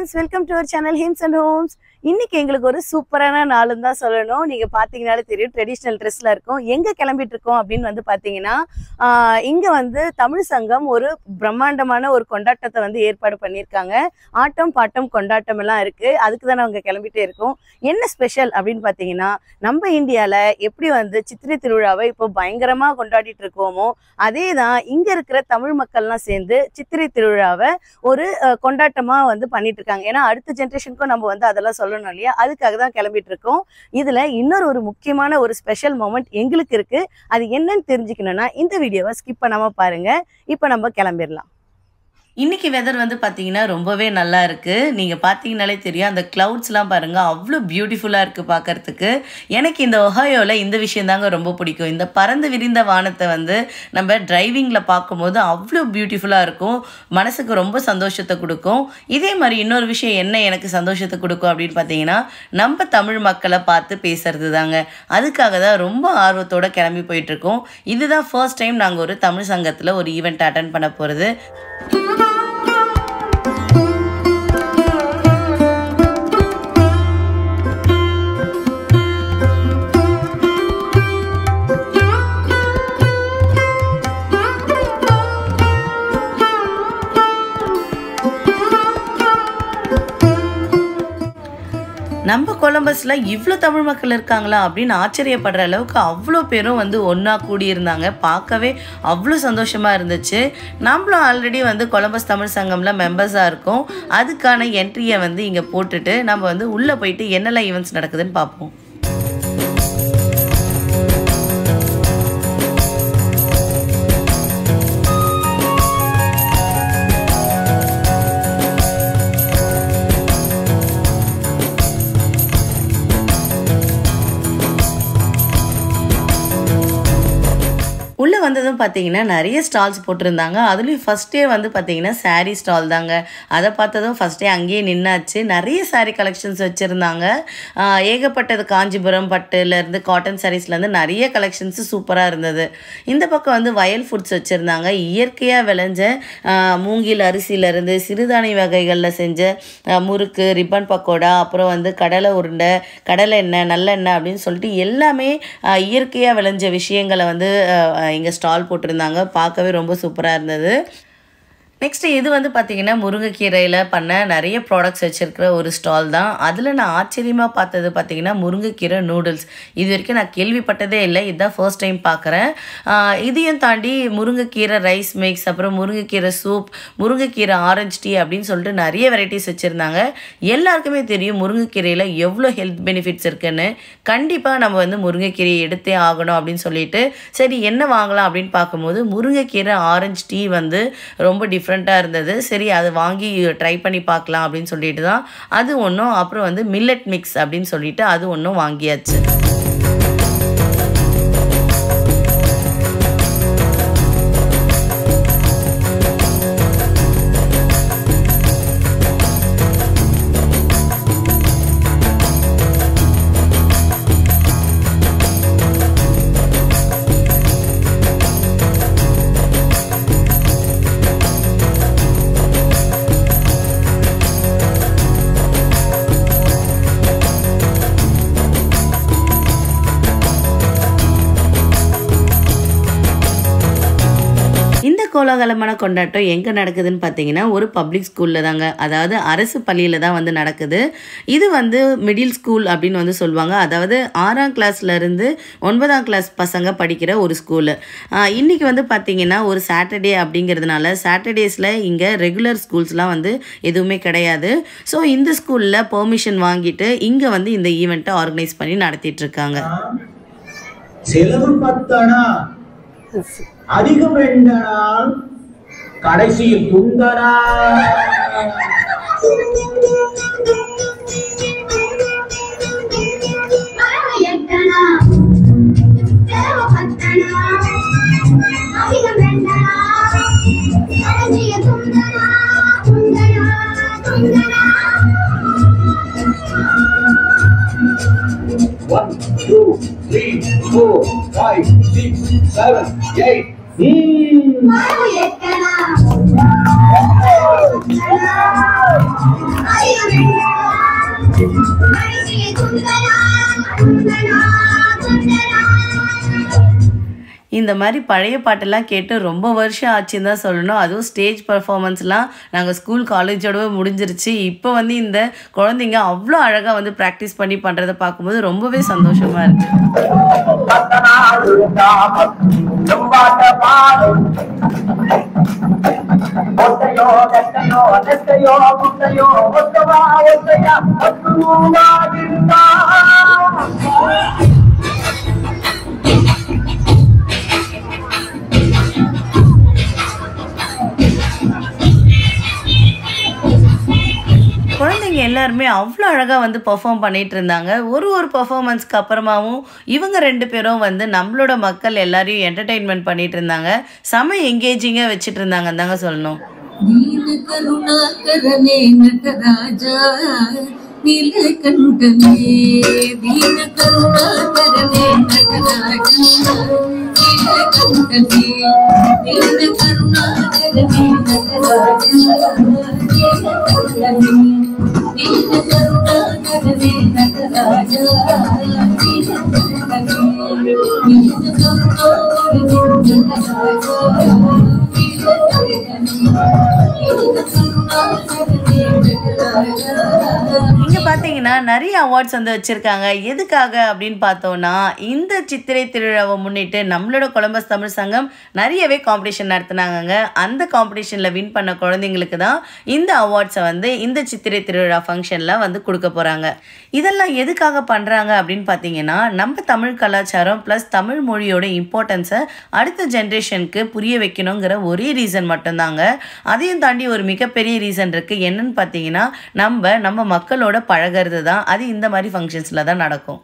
friends, welcome to our channel Hymns and Homes. இன்னைக்கு எங்களுக்கு ஒரு சூப்பரான நாளுன்னு தான் சொல்லணும். நீங்க பாத்தீங்கனாலே தெரியும் ட்ரெடிஷனல் ட்ரெஸ்ல இருக்கும். எங்க கிளம்பிட்டு இருக்கோம் அப்படின்னு வந்து பாத்தீங்கன்னா இங்க வந்து தமிழ் சங்கம் ஒரு பிரம்மாண்டமான ஒரு கொண்டாட்டத்தை வந்து ஏற்பாடு பண்ணியிருக்காங்க. ஆட்டம் பாட்டம் கொண்டாட்டம் எல்லாம் இருக்கு. அதுக்கு தான் நாங்க கிளம்பிட்டே இருக்கோம். என்ன ஸ்பெஷல் அப்படின்னு பாத்தீங்கன்னா நம்ம இந்தியால எப்படி வந்து சித்திரை திருவிழாவை இப்போ பயங்கரமா கொண்டாடிட்டு இருக்கோமோ அதே தான் இங்க இருக்கிற தமிழ் மக்கள்லாம் சேர்ந்து சித்திரை திருவிழாவை ஒரு கொண்டாட்டமா வந்து பண்ணிட்டு இருக்காங்க. ஏன்னா அடுத்த ஜென்ரேஷனுக்கும் நம்ம வந்து அதெல்லாம் சொல்லணும் இல்லையா, அதுக்காக தான் கிளம்பிட்டு இருக்கோம். இதுல இன்னொரு ஒரு முக்கியமான ஒரு ஸ்பெஷல் மொமெண்ட் எங்களுக்கு இருக்கு. அது என்னன்னு தெரிஞ்சுக்கணும்னா இந்த வீடியோவை ஸ்கிப் பண்ணாம பாருங்க. இப்போ நம்ம கிளம்பிடலாம். இன்னைக்கு வெதர் வந்து பார்த்தீங்கன்னா ரொம்பவே நல்லா இருக்குது. நீங்கள் பார்த்தீங்கனாலே தெரியும், அந்த க்ளவுட்ஸ்லாம் பாருங்கள் அவ்வளோ பியூட்டிஃபுல்லாக இருக்குது பார்க்குறதுக்கு. எனக்கு இந்த ஒஹாயோவில் இந்த விஷயம் தாங்க ரொம்ப பிடிக்கும். இந்த பறந்து விரிந்த வானத்தை வந்து நம்ம டிரைவிங்கில் பார்க்கும்போது அவ்வளோ பியூட்டிஃபுல்லாக இருக்கும், மனசுக்கு ரொம்ப சந்தோஷத்தை கொடுக்கும். இதே மாதிரி இன்னொரு விஷயம் என்ன எனக்கு சந்தோஷத்தை கொடுக்கும் அப்படின்னு பார்த்தீங்கன்னா நம்ம தமிழ் மக்களை பார்த்து பேசுறது தாங்க. அதுக்காக தான் ரொம்ப ஆர்வத்தோடு கிளம்பி போயிட்டுருக்கோம். இதுதான் ஃபர்ஸ்ட் டைம் நாங்கள் ஒரு தமிழ் சங்கத்தில் ஒரு ஈவெண்ட் அட்டன் பண்ண போகிறது. நம்ம கொலம்பஸில் இவ்வளோ தமிழ் மக்கள் இருக்காங்களா அப்படின்னு ஆச்சரியப்படுற அளவுக்கு அவ்வளோ பேரும் வந்து ஒன்றா கூடியிருந்தாங்க. பார்க்கவே அவ்வளோ சந்தோஷமாக இருந்துச்சு. நம்மளும் ஆல்ரெடி வந்து கொலம்பஸ் தமிழ் சங்கமில் மெம்பர்ஸாக இருக்கோம். அதுக்கான என்ட்ரியை வந்து இங்கே போட்டுட்டு நம்ம வந்து உள்ளே போயிட்டு என்னெல்லாம் ஈவெண்ட்ஸ் நடக்குதுன்னு பார்ப்போம். உள்ளே வந்ததும் பார்த்தீங்கன்னா நிறைய ஸ்டால்ஸ் போட்டிருந்தாங்க. அதுலேயும் ஃபஸ்ட்டே வந்து பார்த்தீங்கன்னா சாரீ ஸ்டால் தாங்க. அதை பார்த்ததும் ஃபஸ்ட்டே அங்கேயே நின்னாச்சு. நிறைய சாரீ கலெக்ஷன்ஸ் வச்சுருந்தாங்க. ஏகப்பட்டது காஞ்சிபுரம் பட்டுலேருந்து காட்டன் சாரீஸ்லேருந்து நிறைய கலெக்ஷன்ஸு சூப்பராக இருந்தது. இந்த பக்கம் வந்து வயல் ஃபுட்ஸ் வச்சுருந்தாங்க. இயற்கையாக விளைஞ்ச மூங்கில் அரிசியிலேருந்து சிறுதானிய வகைகளில் செஞ்ச முறுக்கு, ரிப்பன் பக்கோடா, அப்புறம் வந்து கடலை உருண்டை, கடலை எண்ணெய், நல்லெண்ணெய் அப்படின்னு சொல்லிட்டு எல்லாமே இயற்கையாக விளைஞ்ச விஷயங்களை வந்து இங்கே ஸ்டால் போட்டிருந்தாங்க. பார்க்கவே ரொம்ப சூப்பராக இருந்தது. நெக்ஸ்ட்டு இது வந்து பார்த்திங்கன்னா முருங்கைக்கீரையில் பண்ண நிறைய ப்ராடக்ட்ஸ் வச்சுருக்கிற ஒரு ஸ்டால் தான். அதில் நான் ஆச்சரியமாக பார்த்தது பார்த்திங்கன்னா முருங்கைக்கீரை நூடுல்ஸ். இது வரைக்கும் நான் கேள்விப்பட்டதே இல்லை, இதுதான் ஃபர்ஸ்ட் டைம் பார்க்குறேன். இதையும் தாண்டி முருங்கைக்கீரை ரைஸ் மிக்ஸ், அப்புறம் முருங்கைக்கீரை சூப், முருங்கைக்கீரை ஆரஞ்சு டீ அப்படின்னு சொல்லிட்டு நிறைய வெரைட்டிஸ் வச்சுருந்தாங்க. எல்லாருக்குமே தெரியும் முருங்கைக்கீரையில் எவ்வளோ ஹெல்த் பெனிஃபிட்ஸ் இருக்குன்னு. கண்டிப்பாக நம்ம வந்து முருங்கைக்கீரையை எடுத்தே ஆகணும் அப்படின்னு சொல்லிட்டு சரி என்ன வாங்கலாம் அப்படின்னு பார்க்கும்போது முருங்கைக்கீரை ஆரஞ்சு டீ வந்து ரொம்ப டிஃப்ரெண்ட்டாக இருந்தது. சரி அதை வாங்கி ட்ரை பண்ணி பார்க்கலாம் அப்படின்னு சொல்லிட்டு தான் அது ஒன்றும், அப்புறம் வந்து மில்லட் மிக்ஸ் அப்படின்னு சொல்லிட்டு அது ஒன்றும் வாங்கியாச்சு. கோலாகலமான கொண்டாட்டம் எங்கே நடக்குதுன்னு பார்த்தீங்கன்னா ஒரு பப்ளிக் ஸ்கூலில் தாங்க, அதாவது அரசு பள்ளியில் தான் வந்து நடக்குது. இது வந்து மிடில் ஸ்கூல் அப்படின்னு வந்து சொல்லுவாங்க. அதாவது 6ஆம் கிளாஸ்லேருந்து 9ஆம் கிளாஸ் பசங்க படிக்கிற ஒரு ஸ்கூலு. இன்றைக்கி வந்து பார்த்திங்கன்னா ஒரு சாட்டர்டே அப்படிங்கிறதுனால சாட்டர்டேஸில் இங்கே ரெகுலர் ஸ்கூல்ஸ்லாம் வந்து எதுவுமே கிடையாது. ஸோ இந்த ஸ்கூலில் பெர்மிஷன் வாங்கிட்டு இங்கே வந்து இந்த ஈவெண்ட்டை ஆர்கனைஸ் பண்ணி நடத்திட்டுருக்காங்க. அதிகம் என்றால் கடைசியில் துந்தரா. One, two, three, 4, 5, 6, 7, 8. இந்த மாதிரி பழைய பாட்டெல்லாம் கேட்டு ரொம்ப வருஷம் ஆச்சுன்னு தான் சொல்லணும். அதுவும் ஸ்டேஜ் பர்ஃபார்மன்ஸ்லாம் நாங்கள் ஸ்கூல் காலேஜோடவே முடிஞ்சிருச்சு. இப்போ வந்து இந்த குழந்தைங்க அவ்வளோ அழகாக வந்து ப்ராக்டிஸ் பண்ணி பண்ணுறதை பார்க்கும்போது ரொம்பவே சந்தோஷமாக இருக்குது. குழந்தைங்க எல்லாருமே அவ்வளோ அழகாக வந்து பெர்ஃபார்ம் பண்ணிட்டு இருந்தாங்க. ஒரு பெர்ஃபார்மன்ஸ்க்கு அப்புறமாவும் இவங்க 2 பேரும் வந்து நம்மளோட மக்கள் எல்லாரையும் என்டர்டெயின்மெண்ட் பண்ணிட்டு இருந்தாங்க. செம என்கேஜிங்காக வச்சுட்டு இருந்தாங்கன்னு தாங்க சொல்லணும். இங்க பாத்தீங்கன்னா நிறைய அவார்ட்ஸ் வந்து வச்சிருக்காங்க. எதுக்காக அப்படின்னு பார்த்தோம்னா, இந்த சித்திரை திருவிழாவை முன்னிட்டு நம்மளோட கொலம்பஸ் தமிழ் சங்கம் நிறையவே காம்படிஷன் நடத்தினாங்க. அந்த காம்படிஷன்ல வின் பண்ண குழந்தைங்களுக்கு தான் இந்த அவார்ட்ஸை வந்து இந்த சித்திரை திருவிழா ஃபங்க்ஷன்ல வந்து கொடுக்க போறாங்க. இதெல்லாம் எதுக்காக பண்றாங்க அப்படின்னு பார்த்தீங்கன்னா, நம்ம தமிழ் கலாச்சாரம் ப்ளஸ் தமிழ் மொழியோட இம்பார்ட்டன்ஸை அடுத்த ஜென்ரேஷனுக்கு புரிய வைக்கணுங்கிற ஒரே ரீசன் மட்டும்தாங்க. அதையும் தாண்டி ஒரு மிகப்பெரிய ரீசன் இருக்கு. என்னன்னு பார்த்தீங்கன்னா, நம்ம மக்களோட பழகிறது தான். அது இந்த மாதிரி ஃபங்க்ஷன்ஸ்ல தான் நடக்கும்.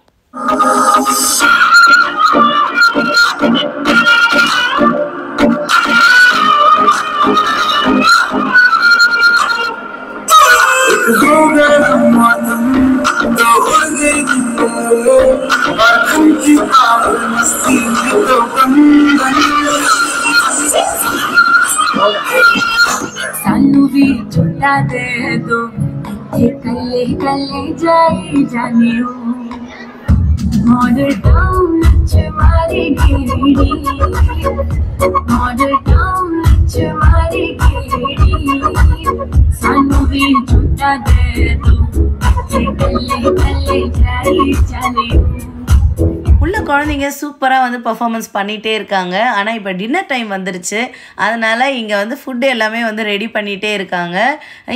सानू भी झूठा दे दो कले कले जाई जाने हो मॉडल टाउन मारी गिरी मॉडल टाउन मारी गिरी सानू भी झूठा दे दो कले कले जाई जाने हो. உள்ள குழந்தைங்க சூப்பராக வந்து பர்ஃபார்மன்ஸ் பண்ணிகிட்டே இருக்காங்க. ஆனால் இப்போ டின்னர் டைம் வந்துருச்சு. அதனால் இங்கே வந்து ஃபுட்டு எல்லாமே வந்து ரெடி பண்ணிகிட்டே இருக்காங்க.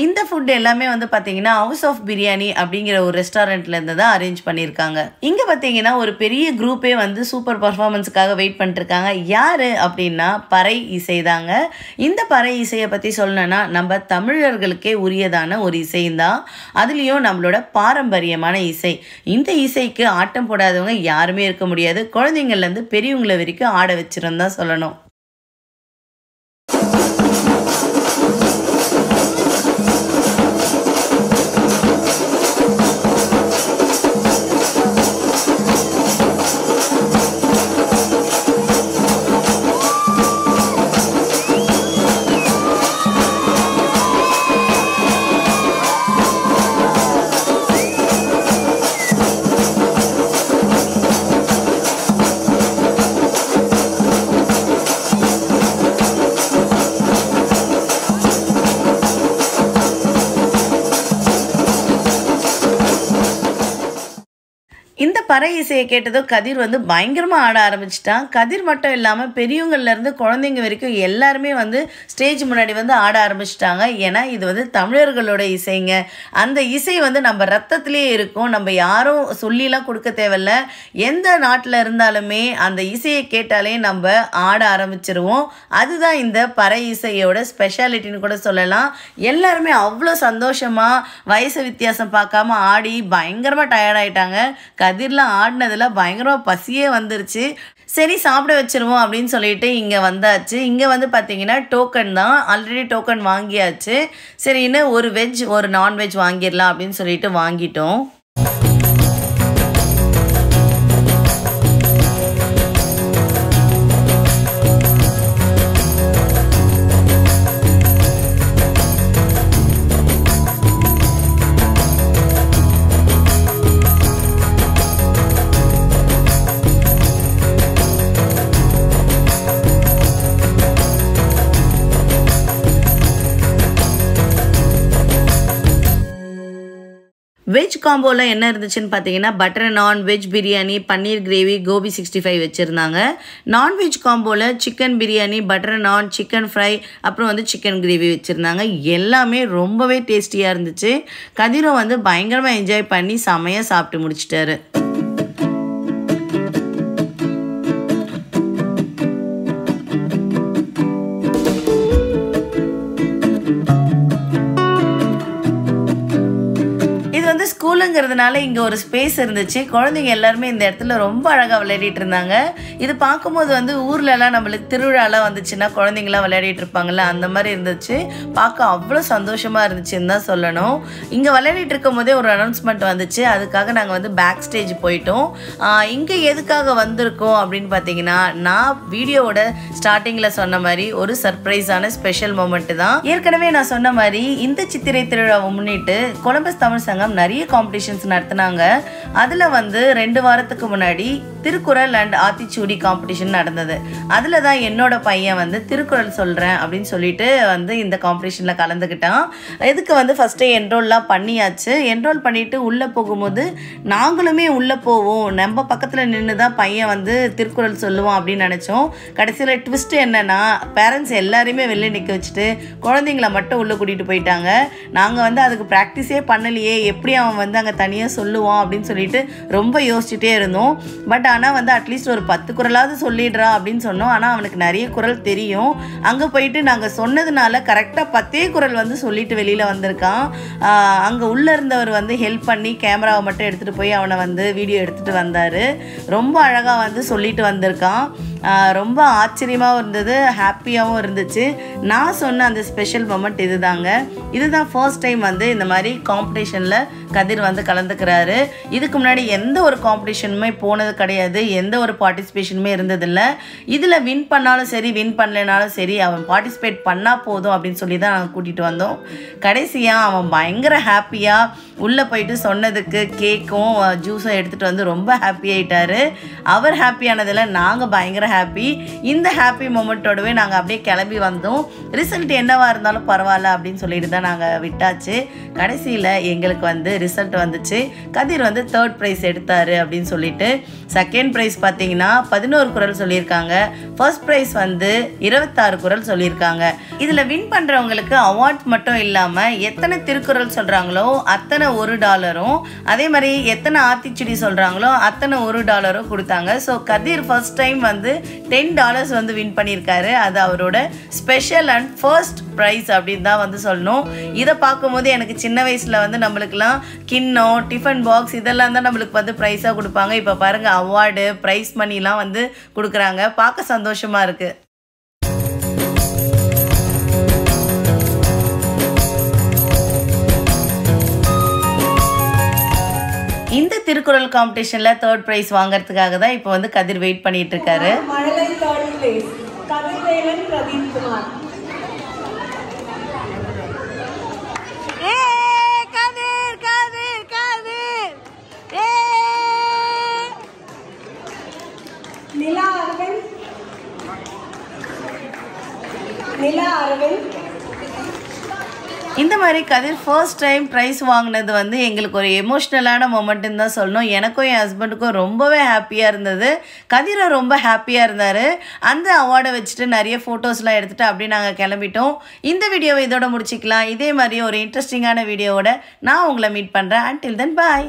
இந்த ஃபுட்டு எல்லாமே வந்து பார்த்திங்கன்னா ஹவுஸ் ஆஃப் பிரியாணி அப்படிங்கிற ஒரு ரெஸ்டாரண்ட்லேருந்து தான் அரேஞ்ச் பண்ணியிருக்காங்க. இங்கே பார்த்திங்கன்னா ஒரு பெரிய குரூப்பே வந்து சூப்பர் பர்ஃபார்மன்ஸுக்காக வெயிட் பண்ணிட்டுருக்காங்க. யார் அப்படின்னா பறை இசை தாங்க. இந்த பறை இசையை பற்றி சொல்லணுன்னா, நம்ம தமிழர்களுக்கே உரியதான ஒரு இசைந்தான். அதுலேயும் நம்மளோட பாரம்பரியமான இசை. இந்த இசைக்கு ஆட்டம் போடாதவங்க யாருமே இருக்க முடியாது. குழந்தைங்கள்லேருந்து பெரியவங்களை வரைக்கும் ஆட வச்சிருந்தா சொல்லணும். இந்த பறை இசையை கேட்டதும் கதிர் வந்து பயங்கரமாக ஆட ஆரம்பிச்சிட்டான். கதிர் மட்டும் இல்லாமல் பெரியவங்கள்லேருந்து குழந்தைங்க வரைக்கும் எல்லாருமே வந்து ஸ்டேஜ் முன்னாடி வந்து ஆட ஆரம்பிச்சிட்டாங்க. ஏன்னா இது வந்து தமிழர்களோட இசைங்க. அந்த இசை வந்து நம்ம ரத்தத்திலே இருக்கும். நம்ம யாரும் சொல்லிலாம் கொடுக்க தேவையில்ல. எந்த நாட்டில் இருந்தாலுமே அந்த இசையை கேட்டாலே நம்ம ஆட ஆரம்பிச்சிருவோம். அதுதான் இந்த பறை இசையோட ஸ்பெஷாலிட்டின்னு கூட சொல்லலாம். எல்லாருமே அவ்வளோ சந்தோஷமாக வயசு வித்தியாசம் பார்க்காம ஆடி பயங்கரமாக டயர்டாயிட்டாங்க. கதிர்லாம் ஆடினதில் பயங்கரமாக பசியே வந்துருச்சு. சரி சாப்பிட வச்சிருவோம் அப்படின்னு சொல்லிட்டு இங்கே வந்தாச்சு. இங்கே வந்து பார்த்தீங்கன்னா டோக்கன் தான், ஆல்ரெடி டோக்கன் வாங்கியாச்சு. சரின்னு ஒரு வெஜ் ஒரு நான்வெஜ் வாங்கிடலாம் அப்படின்னு சொல்லிட்டு வாங்கிட்டோம். வெஜ் காம்போவில் என்ன இருந்துச்சுன்னு பார்த்தீங்கன்னா பட்டர் நான், வெஜ் பிரியாணி, பன்னீர் கிரேவி, கோபி 65 வச்சுருந்தாங்க. நான்வெஜ் காம்போவில் சிக்கன் பிரியாணி, பட்டர் நான், சிக்கன் ஃப்ரை, அப்புறம் வந்து சிக்கன் கிரேவி வச்சுருந்தாங்க. எல்லாமே ரொம்பவே டேஸ்டியாக இருந்துச்சு. கதிரும் வந்து பயங்கரமாக என்ஜாய் பண்ணி செமையாக சாப்பிட்டு முடிச்சிட்டாரு. ஸ்கூலுங்கிறதுனால இங்கே ஒரு ஸ்பேஸ் இருந்துச்சு. குழந்தைங்க எல்லாருமே இந்த இடத்துல ரொம்ப அழகாக விளையாடிட்டு இருந்தாங்க. இது பார்க்கும்போது வந்து ஊர்லலாம் நம்மளுக்கு திருவிழாலாம் வந்துச்சுன்னா குழந்தைங்களாம் விளையாடிட்டு இருப்பாங்கல்ல, அந்த மாதிரி இருந்துச்சு. பார்க்க அவ்வளோ சந்தோஷமாக இருந்துச்சுன்னு தான் சொல்லணும். இங்கே விளையாடிட்டு இருக்கும் போதே ஒரு அனௌன்ஸ்மெண்ட் வந்துச்சு. அதுக்காக நாங்கள் வந்து பேக் ஸ்டேஜ் போயிட்டோம். இங்கே எதுக்காக வந்திருக்கோம் அப்படின்னு பார்த்தீங்கன்னா, நான் வீடியோவோட ஸ்டார்டிங்கில் சொன்ன மாதிரி ஒரு சர்ப்ரைஸான ஸ்பெஷல் மொமெண்ட்டு தான். ஏற்கனவே நான் சொன்ன மாதிரி இந்த சித்திரை திருவிழாவை முன்னிட்டு கொலம்பஸ் தமிழ் சங்கம் நிறைய காம்படிஷன்ஸ் நடத்தினாங்க. அதில் வந்து 2 வாரத்துக்கு முன்னாடி திருக்குறள் அண்ட் ஆத்திச்சூடி காம்படிஷன் நடந்தது. அதில் தான் என்னோட பையன் வந்து திருக்குறள் சொல்கிறேன் அப்படின்னு சொல்லிட்டு வந்து இந்த காம்படிஷனில் கலந்துக்கிட்டான். இதுக்கு வந்து ஃபஸ்ட்டு என்ரோல்லாம் பண்ணியாச்சு. என்ரோல் பண்ணிவிட்டு உள்ளே போகும்போது நாங்களுமே உள்ளே போவோம், நம்ம பக்கத்தில் நின்று தான் பையன் வந்து திருக்குறள் சொல்லுவோம் அப்படின்னு நினச்சோம். கடைசியில் ட்விஸ்ட்டு என்னென்னா, பேரண்ட்ஸ் எல்லாரையுமே வெளில நிற்க வச்சுட்டு குழந்தைங்கள மட்டும் உள்ளே கூட்டிகிட்டு போயிட்டாங்க. நாங்கள் வந்து அதுக்கு ப்ராக்டிஸே பண்ணலையே, எப்படி அவன் வந்து அங்கே தனியாக சொல்லுவான் அப்படின்னு சொல்லிட்டு ரொம்ப யோசிச்சுட்டே இருந்தோம். பட் ஆனால் வந்து அட்லீஸ்ட் ஒரு 10 குறளாவது சொல்லிடுறா அப்படின்னு சொன்னோம். ஆனால் அவனுக்கு நிறைய குறள் தெரியும். அங்கே போயிட்டு நாங்கள் சொன்னதுனால கரெக்டாக 10 குறள் வந்து சொல்லிட்டு வெளியில் வந்திருக்கான். அங்கே உள்ளே இருந்தவர் வந்து ஹெல்ப் பண்ணி கேமராவை மட்டும் எடுத்துகிட்டு போய் அவனை வந்து வீடியோ எடுத்துகிட்டு வந்தார். ரொம்ப அழகாக வந்து சொல்லிட்டு வந்திருக்கான். ரொம்ப ஆச்சரியமாகவும் இருந்தது, ஹாப்பியாகவும் இருந்துச்சு. நான் சொன்ன அந்த ஸ்பெஷல் மொமெண்ட் இதுதான் ஃபர்ஸ்ட் டைம் வந்து இந்த மாதிரி காம்படிஷனில் கதிர் வந்து கலந்துக்கிறாரு. இதுக்கு முன்னாடி எந்த ஒரு காம்படிஷனுமே போனது கிடையாது, எந்த ஒரு பார்ட்டிசிபேஷனுமே இருந்ததில்லை. இதில் வின் பண்ணாலும் சரி, வின் பண்ணலைனாலும் சரி, அவன் பார்ட்டிசிபேட் பண்ணால் போதும் அப்படின்னு சொல்லி தான் நாங்கள் கூட்டிகிட்டு வந்தோம். கடைசியாக அவன் பயங்கர ஹாப்பியாக உள்ளே போயிட்டு சொன்னதுக்கு கேக்கும் ஜூஸும் எடுத்துகிட்டு வந்து ரொம்ப ஹாப்பி ஆகிட்டார். அவர் ஹாப்பியானதில் நாங்கள் பயங்கர ஹாப்பி. இந்த ஹாப்பி மொமெண்ட்டோடவே நாங்கள் அப்படியே கிளம்பி வந்தோம். ரிசல்ட் என்னவாக இருந்தாலும் பரவாயில்ல அப்படின்னு சொல்லிட்டு தான் நாங்கள் விட்டாச்சு. கடைசியில் எங்களுக்கு வந்து ரிசல்ட் வந்துச்சு. கதிர் வந்து 3rd ப்ரைஸ் எடுத்தார் அப்படின்னு சொல்லிட்டு. 2nd ப்ரைஸ் பார்த்தீங்கன்னா 11 குறள் சொல்லியிருக்காங்க. 1st ப்ரைஸ் வந்து 26 குறள் சொல்லியிருக்காங்க. இதில் வின் பண்ணுறவங்களுக்கு அவார்ட் மட்டும் இல்லாமல் எத்தனை திருக்குறள் சொல்கிறாங்களோ அத்தனை $1, அதே மாதிரி எத்தனை ஆத்திச்சுடி சொல்கிறாங்களோ அத்தனை $1 கொடுத்தாங்க. ஸோ கதிர் ஃபர்ஸ்ட் டைம் வந்து $10 வந்து வின் பண்ணியிருக்காரு. அது அவரோட ஸ்பெஷல் அண்ட் ஃபர்ஸ்ட் ப்ரைஸ் அப்படின்னு தான் வந்து சொல்லணும். இதை பார்க்கும்போது எனக்கு சின்ன வயசில் வந்து நம்மளுக்கெல்லாம் கிண்ணம், டிஃபன் பாக்ஸ் இதெல்லாம் தான் நம்மளுக்கு வந்து ப்ரைஸாக கொடுப்பாங்க. இப்போ பாருங்கள், அவார்டு, ப்ரைஸ் மணிலாம் வந்து கொடுக்குறாங்க. பார்க்க சந்தோஷமாக இருக்குது. இந்த திருக்குறள் காம்படிஷனில் 3rd ப்ரைஸ் வாங்கிறதுக்காக தான் இப்போ வந்து கதிர் வெயிட் பண்ணிட்டு இருக்காரு. மழலை 3rd place, கதிர்வேலன் பிரதீப் குமார். கதிர் கதிர் கதிர். நிலா அரவிந்த். இந்த மாதிரி கதிர் ஃபர்ஸ்ட் டைம் ப்ரைஸ் வாங்கினது வந்து எங்களுக்கு ஒரு எமோஷ்னலான மொமெண்ட்டுன்னு தான் சொல்லணும். எனக்கும் என் ஹஸ்பண்டுக்கும் ரொம்பவே ஹாப்பியாக இருந்தது. கதிரும் ரொம்ப ஹாப்பியாக இருந்தார். அந்த அவார்டை வச்சுட்டு நிறைய ஃபோட்டோஸ்லாம் எடுத்துகிட்டு அப்படியே நாங்கள் கிளம்பிட்டோம். இந்த வீடியோவை இதோட முடிச்சிக்கலாம். இதே மாதிரி ஒரு இன்ட்ரெஸ்டிங்கான வீடியோவோட நான் உங்களை மீட் பண்ணுறேன். until then bye.